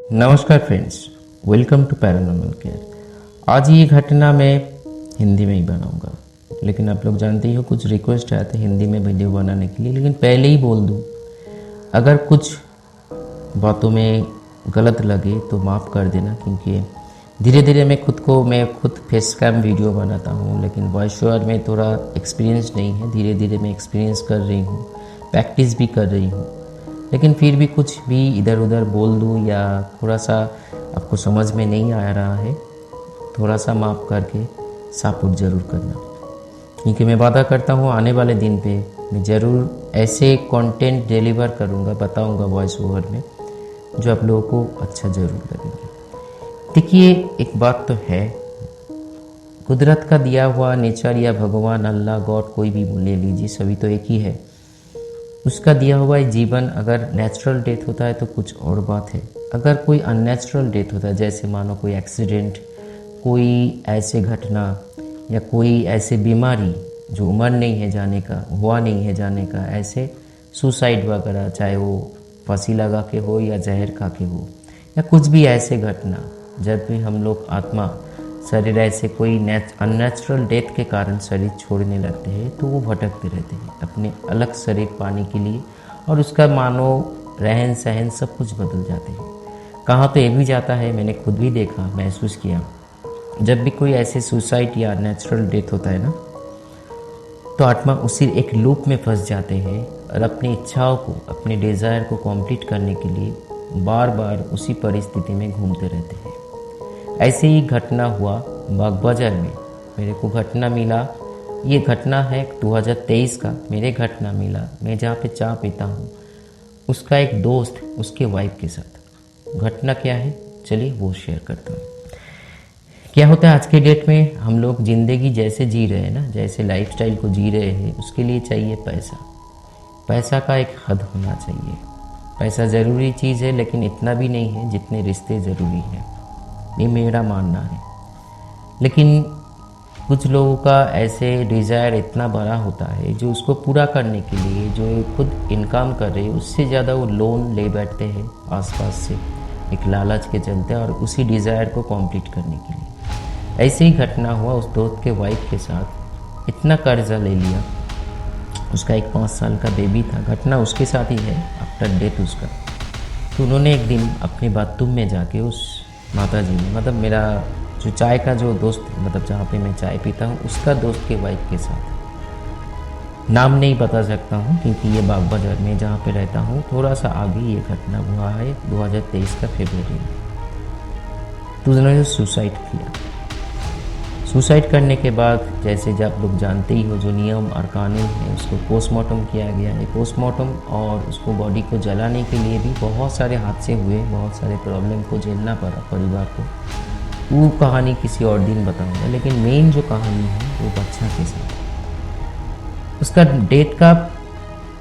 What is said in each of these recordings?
नमस्कार friends, welcome to paranormal care. आज ये घटना मैं हिंदी में ही बनाऊंगा, लेकिन आप लोग जानते ही हो कुछ रिक्वेस्ट आए थे हिंदी में वीडियो बनाने के लिए। लेकिन पहले ही बोल दूं, अगर कुछ बातों में गलत लगे तो माफ़ कर देना, क्योंकि धीरे धीरे मैं खुद फेस कैम वीडियो बनाता हूँ, लेकिन वॉइस ओवर में थोड़ा एक्सपीरियंस नहीं है। धीरे धीरे मैं एक्सपीरियंस कर रही हूँ, प्रैक्टिस भी कर रही हूँ, लेकिन फिर भी कुछ भी इधर उधर बोल दूँ या थोड़ा सा आपको समझ में नहीं आ रहा है, थोड़ा सा माफ़ करके सपोर्ट ज़रूर करना, क्योंकि मैं वादा करता हूँ आने वाले दिन पे मैं ज़रूर ऐसे कंटेंट डिलीवर करूँगा, बताऊँगा वॉइस ओवर में, जो आप लोगों को अच्छा ज़रूर लगेगा। देखिए, एक बात तो है, कुदरत का दिया हुआ नेचर या भगवान, अल्लाह, गॉड, कोई भी ले लीजिए, सभी तो एक ही है। उसका दिया हुआ जीवन अगर नेचुरल डेथ होता है तो कुछ और बात है। अगर कोई अननेचुरल डेथ होता है, जैसे मानो कोई एक्सीडेंट, कोई ऐसे घटना या कोई ऐसे बीमारी जो उम्र नहीं है जाने का, हुआ नहीं है जाने का, ऐसे सुसाइड वगैरह, चाहे वो फांसी लगा के हो या जहर खा के हो, या कुछ भी ऐसे घटना, जब भी हम लोग आत्मा शरीर ऐसे कोई अननेचुरल डेथ के कारण शरीर छोड़ने लगते हैं, तो वो भटकते रहते हैं अपने अलग शरीर पाने के लिए, और उसका मानो रहन सहन सब कुछ बदल जाते हैं। कहाँ तो ये भी जाता है, मैंने खुद भी देखा, महसूस किया, जब भी कोई ऐसे सुसाइड या नेचुरल डेथ होता है ना, तो आत्मा उसी एक लूप में फंस जाते हैं और अपनी इच्छाओं को, अपने डिज़ायर को कंप्लीट करने के लिए बार बार उसी परिस्थिति में घूमते रहते हैं। ऐसे ही घटना हुआ बागबाजार में। मेरे को घटना मिला, ये घटना है 2023 का, मेरे घटना मिला, मैं जहाँ पे चाय पीता हूँ, उसका एक दोस्त उसके वाइफ के साथ। घटना क्या है, चलिए वो शेयर करता हूँ। क्या होता है आज के डेट में, हम लोग ज़िंदगी जैसे जी रहे हैं ना, जैसे लाइफस्टाइल को जी रहे हैं, उसके लिए चाहिए पैसा। पैसा का एक हद होना चाहिए। पैसा ज़रूरी चीज़ है, लेकिन इतना भी नहीं है जितने रिश्ते ज़रूरी हैं, ये मेरा मानना है। लेकिन कुछ लोगों का ऐसे डिज़ायर इतना बड़ा होता है, जो उसको पूरा करने के लिए जो खुद इनकम कर रहे हैं, उससे ज़्यादा वो लोन ले बैठते हैं आसपास से, एक लालच के चलते, और उसी डिज़ायर को कंप्लीट करने के लिए। ऐसे ही घटना हुआ उस दोस्त के वाइफ के साथ। इतना कर्जा ले लिया, उसका एक 5 साल का बेबी था। घटना उसके साथ ही है, आफ्टर डेथ उसका। तो उन्होंने एक दिन अपने बाथरूम में जाके उस माता जी ने, मतलब मेरा जो चाय का जो दोस्त, मतलब जहाँ पे मैं चाय पीता हूँ, उसका दोस्त के वाइफ के साथ, नाम नहीं बता सकता हूँ क्योंकि ये बाग बाजार में जहाँ पे रहता हूँ थोड़ा सा आगे ये घटना हुआ है 2023 का फरवरी में। तो उन्होंने सुसाइड किया। सुसाइड करने के बाद, जैसे जब आप लोग जानते ही हो, जो नियम और कानून है, उसको पोस्टमार्टम किया गया है। पोस्टमार्टम और उसको बॉडी को जलाने के लिए भी बहुत सारे हादसे हुए, बहुत सारे प्रॉब्लम को झेलना पड़ा परिवार को। वो कहानी किसी और दिन बताऊंगा, लेकिन मेन जो कहानी है वो बच्चा के साथ। उसका डेट का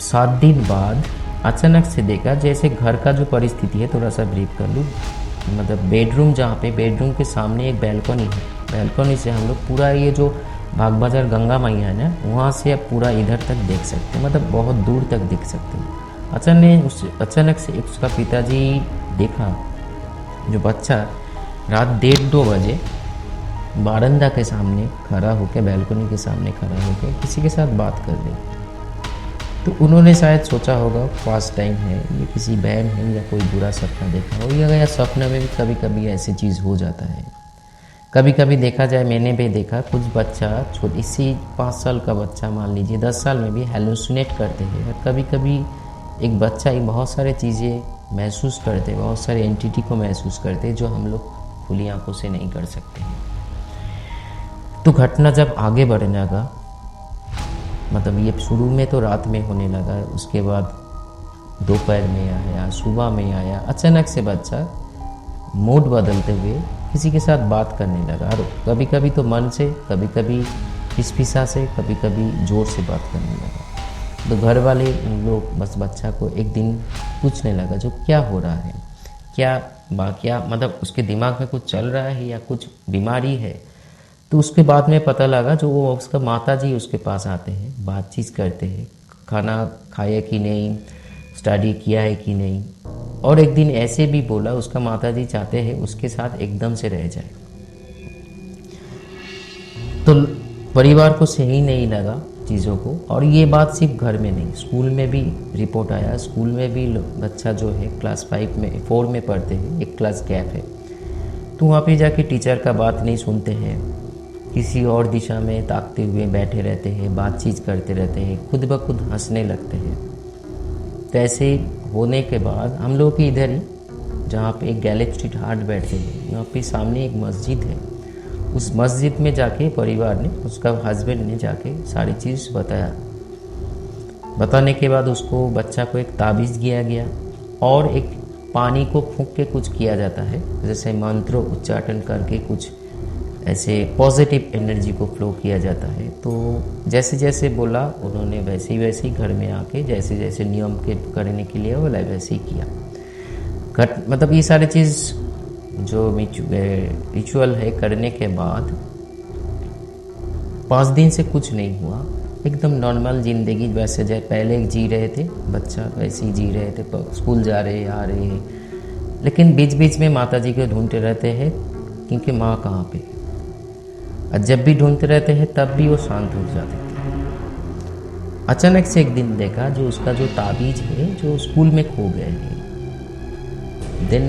7 दिन बाद अचानक से देखा, जैसे घर का जो परिस्थिति है, थोड़ा सा ब्रीफ कर लूँ, मतलब बेडरूम, जहाँ पे बेडरूम के सामने एक बैल्कनी है, बैल्कनी से हम लोग पूरा ये जो बाग बाजार गंगा मैया है ना, वहाँ से आप पूरा इधर तक देख सकते हैं, मतलब बहुत दूर तक देख सकते हैं। अचानक से उसका पिताजी देखा, जो बच्चा रात 1:30-2 बजे बारंदा के सामने खड़ा होकर, बैल्कनी के सामने खड़ा होकर किसी के साथ बात कर रहे। तो उन्होंने शायद सोचा होगा फास्ट टाइम है, ये किसी बहन है या कोई बुरा सपना देखा हो, या सपने में भी कभी कभी ऐसी चीज़ हो जाता है। कभी कभी देखा जाए, मैंने भी देखा, कुछ बच्चा छोटी सी 5 साल का बच्चा, मान लीजिए 10 साल में भी हेलुसिनेट करते हैं, और कभी कभी एक बच्चा ही बहुत सारे चीज़ें महसूस करते, बहुत सारे एंटिटी को महसूस करते, जो हम लोग खुली आंखों से नहीं कर सकते हैं। तो घटना जब आगे बढ़ने लगा, मतलब ये शुरू में तो रात में होने लगा, उसके बाद दोपहर में आया, सुबह में आया, अचानक से बच्चा मूड बदलते हुए किसी के साथ बात करने लगा, और कभी कभी तो मन से, कभी कभी फिसफिसा से, कभी कभी ज़ोर से बात करने लगा। तो घर वाले लोग बस बच्चा को एक दिन पूछने लगा, जो क्या हो रहा है, क्या मतलब उसके दिमाग में कुछ चल रहा है या कुछ बीमारी है। तो उसके बाद में पता लगा, जो वो उसका माता जी उसके पास आते हैं, बातचीत करते हैं, खाना खाया कि नहीं, स्टडी किया है कि नहीं, और एक दिन ऐसे भी बोला, उसका माताजी चाहते हैं उसके साथ एकदम से रह जाए। तो परिवार को सही नहीं लगा चीज़ों को, और ये बात सिर्फ घर में नहीं, स्कूल में भी रिपोर्ट आया। स्कूल में भी बच्चा जो है क्लास 4 में पढ़ते हैं, एक क्लास गैप है, तो वहाँ पे जाके टीचर का बात नहीं सुनते हैं, किसी और दिशा में ताकते हुए बैठे रहते हैं, बातचीत करते रहते हैं, खुद ब खुद हंसने लगते हैं। तो ऐसे होने के बाद हम लोग के इधर ही, जहाँ पे एक गैलेप स्ट्रीट हाट बैठते हैं, यहाँ पे सामने एक मस्जिद है। उस मस्जिद में जाके परिवार ने, उसका हस्बैंड ने जाके सारी चीज़ बताया। बताने के बाद उसको, बच्चा को एक ताबीज़ दिया गया और एक पानी को फूंक के कुछ किया जाता है, जैसे मंत्र उच्चाटन करके कुछ ऐसे पॉजिटिव एनर्जी को फ्लो किया जाता है। तो जैसे जैसे बोला उन्होंने वैसे ही घर में आके जैसे जैसे नियम के करने के लिए बोला वैसे ही किया। मतलब ये सारी चीज़ जो रिचुअल है करने के बाद 5 दिन से कुछ नहीं हुआ, एकदम नॉर्मल ज़िंदगी वैसे जैसे पहले जी रहे थे, बच्चा वैसे ही जी रहे थे, स्कूल जा रहे आ रहे हैं। लेकिन बीच बीच में माता जी को ढूंढते रहते हैं, क्योंकि माँ कहाँ पे, और जब भी ढूंढते रहते हैं तब भी वो शांत हो जाते थे। अचानक से एक दिन देखा जो उसका जो ताबीज है जो स्कूल में खो गए हैं। देन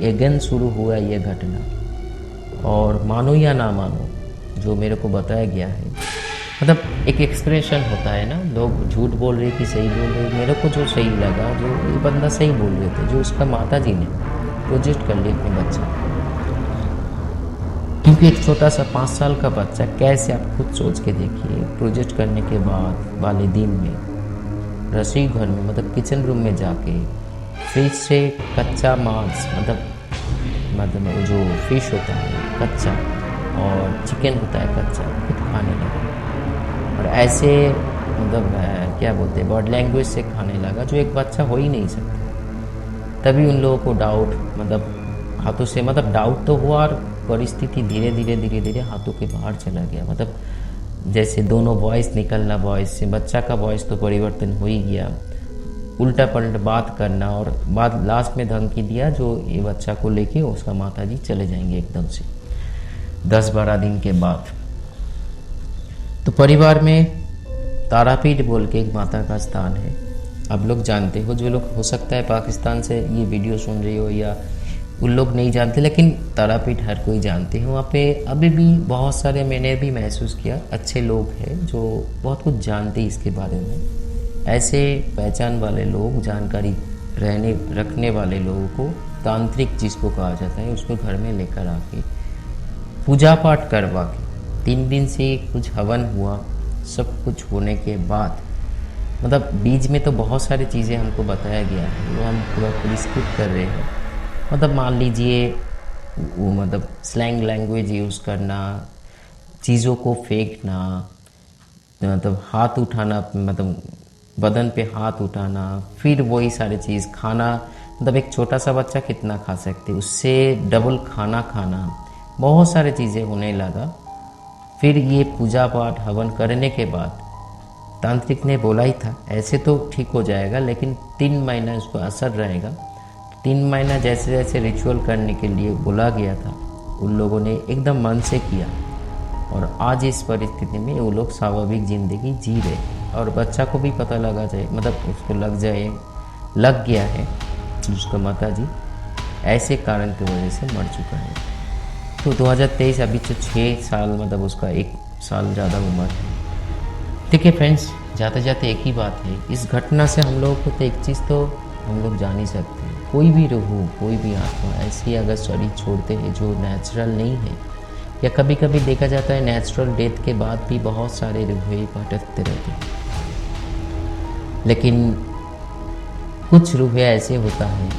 अगेन शुरू हुआ ये घटना, और मानो या ना मानो जो मेरे को बताया गया है, मतलब एक एक्सप्रेशन होता है ना, लोग झूठ बोल रहे कि सही बोल रहे। मेरे को जो सही लगा, जो ये बंदा सही बोल रहे थे, जो उसका माता जी ने प्रोजेक्ट कर लिया अपने बच्चे, क्योंकि एक छोटा सा 5 साल का बच्चा कैसे, आप खुद सोच के देखिए, प्रोजेक्ट करने के बाद वाले दिन में रसोई घर में, मतलब किचन रूम में जाके फ्रिज से कच्चा मांस, मतलब जो फिश होता है कच्चा और चिकन होता है कच्चा, खुद खाने लगा। और ऐसे मतलब क्या बोलते हैं, बॉडी लैंग्वेज से खाने लगा, जो एक बच्चा हो ही नहीं सकता। तभी उन लोगों को डाउट, मतलब हाथों से, मतलब डाउट तो हुआ, और परिस्थिति धीरे धीरे हाथों के बाहर चला गया। मतलब जैसे दोनों वॉइस निकलना, वॉइस से बच्चा का वॉइस तो परिवर्तन हो ही गया, उल्टा पलट बात करना, और बाद लास्ट में धमकी दिया जो ये बच्चा को लेके उसका माता जी चले जाएंगे एकदम से 10-12 दिन के बाद। तो परिवार में तारापीठ बोल के एक माता का स्थान है, आप लोग जानते हो, जो लोग हो सकता है पाकिस्तान से ये वीडियो सुन रहे हो या उन लोग नहीं जानते, लेकिन तारापीठ हर कोई जानते हैं। वहाँ पे अभी भी बहुत सारे, मैंने भी महसूस किया, अच्छे लोग हैं जो बहुत कुछ जानते हैं इसके बारे में। ऐसे पहचान वाले लोग, जानकारी रखने वाले लोगों को तांत्रिक जिसको कहा जाता है, उसको घर में लेकर आके पूजा पाठ करवा के 3 दिन से कुछ हवन हुआ, सब कुछ होने के बाद, मतलब बीच में तो बहुत सारी चीज़ें हमको बताया गया है, वो हम पूरा स्किप कर रहे हैं। मतलब मान लीजिए वो, मतलब स्लैंग लैंग्वेज यूज़ करना, चीज़ों को फेंकना, मतलब हाथ उठाना, मतलब बदन पे हाथ उठाना, फिर वही सारी चीज़ खाना, मतलब एक छोटा सा बच्चा कितना खा सकते, उससे डबल खाना खाना, बहुत सारी चीज़ें होने लगा। फिर ये पूजा पाठ हवन करने के बाद तांत्रिक ने बोला ही था ऐसे तो ठीक हो जाएगा, लेकिन 3 महीना इसको असर रहेगा। 3 महीना जैसे जैसे रिचुअल करने के लिए बोला गया था, उन लोगों ने एकदम मन से किया, और आज इस परिस्थिति में वो लोग स्वाभाविक ज़िंदगी जी रहे, और बच्चा को भी पता लगा जाए, मतलब उसको लग गया है, उसका माता जी ऐसे कारण की वजह से मर चुका है। तो 2023 अभी तो 6 साल, मतलब उसका 1 साल ज़्यादा उम्र है। ठीक है फ्रेंड्स, जाते जाते एक ही बात है, इस घटना से हम लोगों को तो एक चीज़ तो हम लोग जान ही सकते हैं, कोई भी रूह, कोई भी आत्मा ऐसी अगर शरीर छोड़ते हैं जो नेचुरल नहीं है, या कभी कभी देखा जाता है नेचुरल डेथ के बाद भी बहुत सारे रूहें भटकते रहते हैं, लेकिन कुछ रूहें ऐसे होता है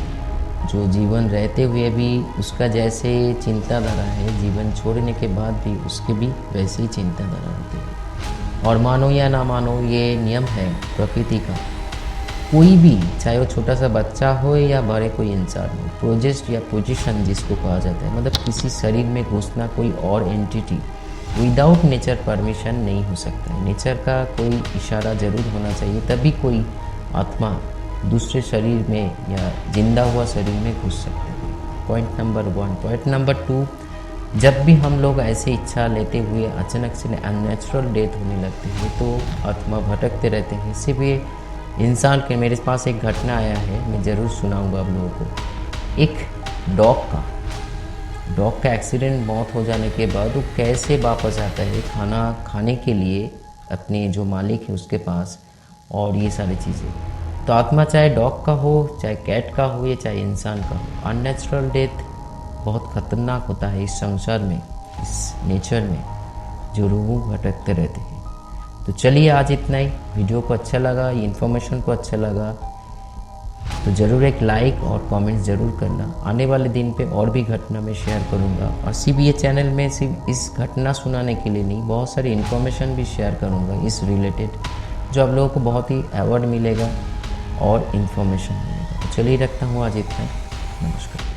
जो जीवन रहते हुए भी उसका जैसे चिंताधारा है, जीवन छोड़ने के बाद भी उसके भी वैसे ही चिंताधारा होते हैं। और मानो या ना मानो, ये नियम है प्रकृति का, कोई भी, चाहे वो छोटा सा बच्चा हो या बड़े कोई इंसान हो, प्रोजेक्ट या पोजीशन जिसको कहा जाता है, मतलब किसी शरीर में घुसना कोई और एंटिटी विदाउट नेचर परमिशन नहीं हो सकता है। नेचर का कोई इशारा ज़रूर होना चाहिए, तभी कोई आत्मा दूसरे शरीर में या जिंदा हुआ शरीर में घुस सकते हैं। Point number 1। पॉइंट नंबर 2, जब भी हम लोग ऐसे इच्छा लेते हुए अचानक से अननेचुरल डेथ होने लगते हैं तो आत्मा भटकते रहते हैं। सिर्फ ये इंसान के, मेरे पास एक घटना आया है, मैं ज़रूर सुनाऊंगा आप लोगों को। एक डॉग का एक्सीडेंट, मौत हो जाने के बाद वो कैसे वापस आता है खाना खाने के लिए अपने जो मालिक है उसके पास, और ये सारी चीज़ें। तो आत्मा चाहे डॉग का हो, चाहे कैट का हो, या चाहे इंसान का हो, अननेचुरल डेथ बहुत ख़तरनाक होता है इस संसार में, इस नेचर में, जो रूह भटकते रहते हैं। तो चलिए आज इतना ही। वीडियो को अच्छा लगा, ये इन्फॉर्मेशन को अच्छा लगा तो ज़रूर एक लाइक और कमेंट ज़रूर करना। आने वाले दिन पे और भी घटना मैं शेयर करूँगा, और सिर्फ ये चैनल में सिर्फ इस घटना सुनाने के लिए नहीं, बहुत सारी इन्फॉर्मेशन भी शेयर करूँगा इस रिलेटेड, जो आप लोगों को बहुत ही अवॉर्ड मिलेगा और इन्फॉर्मेशन मिलेगा। तो चलिए रखता हूँ आज इतना। नमस्कार।